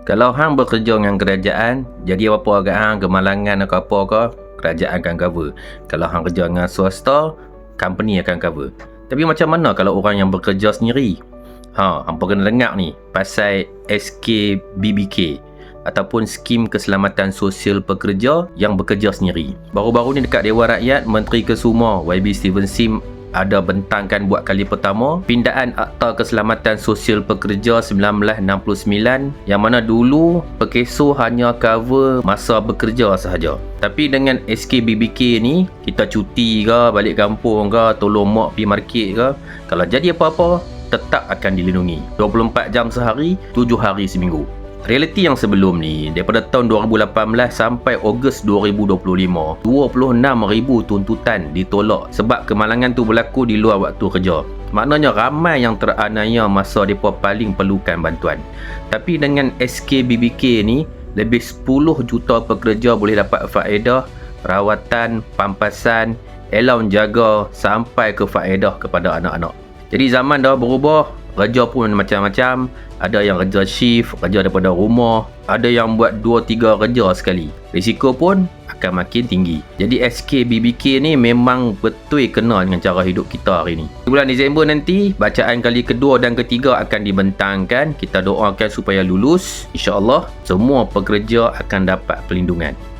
Kalau hang bekerja dengan kerajaan, jadi apa-apa agak hang kemalangan atau apa ke, kerajaan akan cover. Kalau hang kerja dengan swasta, company akan cover. Tapi macam mana kalau orang yang bekerja sendiri? Hang pernah dengar ni pasal SKBBK ataupun Skim Keselamatan Sosial Pekerja yang bekerja sendiri. Baru-baru ni dekat Dewan Rakyat, Menteri Kesuma YB Steven Sim ada bentangkan buat kali pertama pindaan Akta Keselamatan Sosial Pekerja 1969, yang mana dulu pekeso hanya cover masa bekerja sahaja. Tapi dengan SKBBK ni, kita cuti ke, balik kampung ke, tolong mak pergi market ke, kalau jadi apa-apa tetap akan dilindungi 24 jam sehari, 7 hari seminggu. Realiti yang sebelum ni, daripada tahun 2018 sampai Ogos 2025, 26,000 tuntutan ditolak sebab kemalangan tu berlaku di luar waktu kerja. Maknanya ramai yang teraniaya masa mereka paling perlukan bantuan. Tapi dengan SKBBK ni, lebih 10 juta pekerja boleh dapat faedah perawatan, pampasan, allowance jaga sampai ke faedah kepada anak-anak. Jadi zaman dah berubah, kerja pun macam-macam. Ada yang kerja shift, kerja daripada rumah, ada yang buat 2-3 kerja sekali. Risiko pun akan makin tinggi. Jadi SKBBK ni memang betul kena dengan cara hidup kita hari ni. Bulan Disember nanti, bacaan kali kedua dan ketiga akan dibentangkan. Kita doakan supaya lulus. InsyaAllah, semua pekerja akan dapat perlindungan.